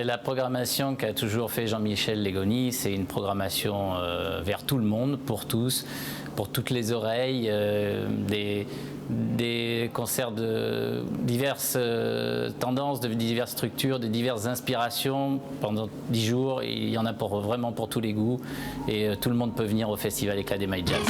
la programmation qu'a toujours fait Jean-Michel Légony, c'est une programmation vers tout le monde, pour tous, pour toutes les oreilles, des concerts de diverses tendances, de diverses structures, de diverses inspirations pendant 10 jours. Et il y en a vraiment pour tous les goûts et tout le monde peut venir au Festival Éclat des Mailles Jazz.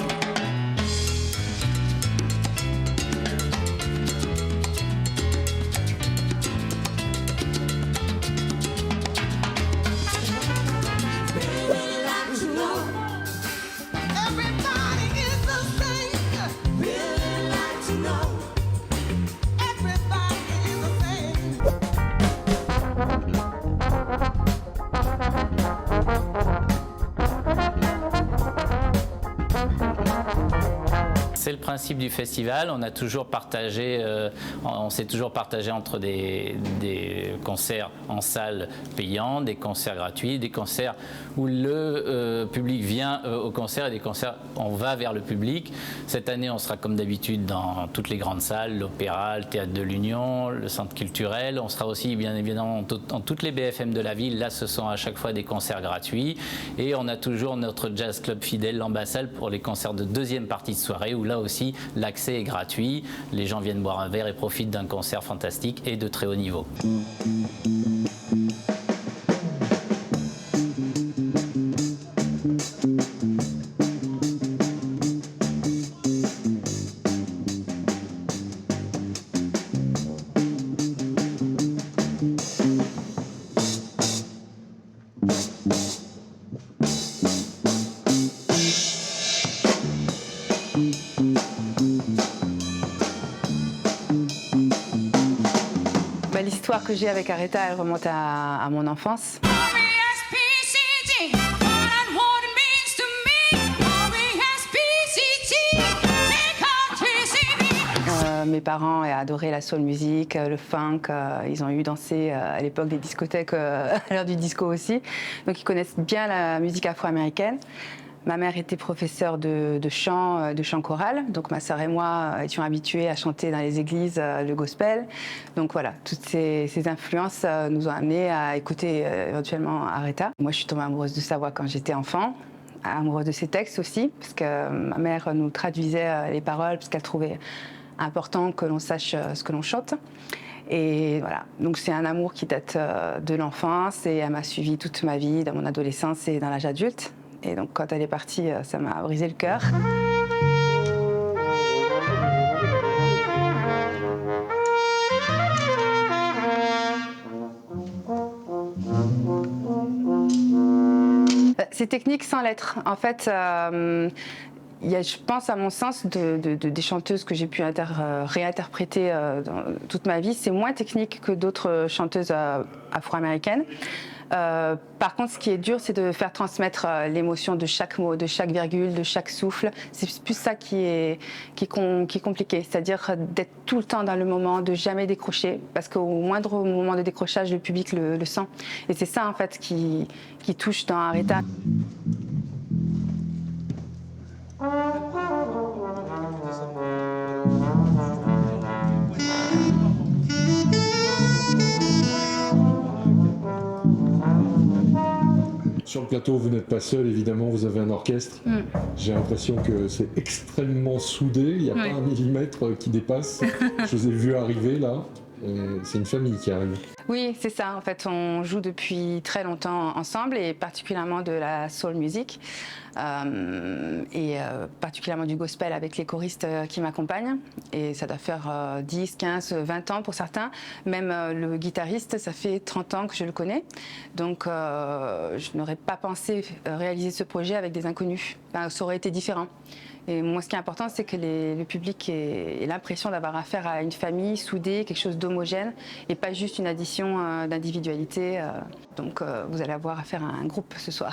C'est le principe du festival. On a toujours partagé, on s'est toujours partagé entre des concerts en salle payants, des concerts gratuits, des concerts où le public vient au concert et des concerts où on va vers le public. Cette année, on sera comme d'habitude dans toutes les grandes salles, l'Opéra, le Théâtre de l'Union, le Centre culturel. On sera aussi bien évidemment dans toutes les BFM de la ville. Là, ce sont à chaque fois des concerts gratuits. Et on a toujours notre jazz club fidèle, l'Ambassade, pour les concerts de deuxième partie de soirée, où là aussi l'accès est gratuit, les gens viennent boire un verre et profitent d'un concert fantastique et de très haut niveau. L'histoire que j'ai avec Aretha, elle remonte à mon enfance. Mes parents adoraient la soul music, le funk. Ils ont eu dansé à l'époque des discothèques, à l'heure du disco aussi. Donc ils connaissent bien la musique afro-américaine. Ma mère était professeure de chant choral, donc ma sœur et moi étions habitués à chanter dans les églises le gospel. Donc voilà, toutes ces influences nous ont amenés à écouter éventuellement Aretha. Moi, je suis tombée amoureuse de sa voix quand j'étais enfant, amoureuse de ses textes aussi, parce que ma mère nous traduisait les paroles, parce qu'elle trouvait important que l'on sache ce que l'on chante. Et voilà, donc c'est un amour qui date de l'enfance et elle m'a suivie toute ma vie, dans mon adolescence et dans l'âge adulte. Et donc quand elle est partie, ça m'a brisé le cœur. C'est technique sans lettres. En fait, il y a, je pense, à mon sens, des chanteuses que j'ai pu réinterpréter dans toute ma vie. C'est moins technique que d'autres chanteuses afro-américaines. Par contre, ce qui est dur, c'est de faire transmettre l'émotion de chaque mot, de chaque virgule, de chaque souffle. C'est plus ça qui est compliqué, c'est-à-dire d'être tout le temps dans le moment, de jamais décrocher, parce qu'au moindre moment de décrochage, le public le sent. Et c'est ça, en fait, qui touche dans Aretha. Sur le plateau, vous n'êtes pas seul, évidemment, vous avez un orchestre. J'ai l'impression que c'est extrêmement soudé, il n'y a pas un millimètre qui dépasse. Je vous ai vu arriver là, c'est une famille qui arrive. Oui, c'est ça. En fait, on joue depuis très longtemps ensemble et particulièrement de la soul music et particulièrement du gospel avec les choristes qui m'accompagnent. Et ça doit faire 10, 15, 20 ans pour certains. Même le guitariste, ça fait 30 ans que je le connais. Donc, je n'aurais pas pensé réaliser ce projet avec des inconnus. Enfin, ça aurait été différent. Et moi, ce qui est important, c'est que le public ait l'impression d'avoir affaire à une famille soudée, quelque chose d'homogène, et pas juste une addition d'individualité. Donc, vous allez avoir affaire à un groupe ce soir.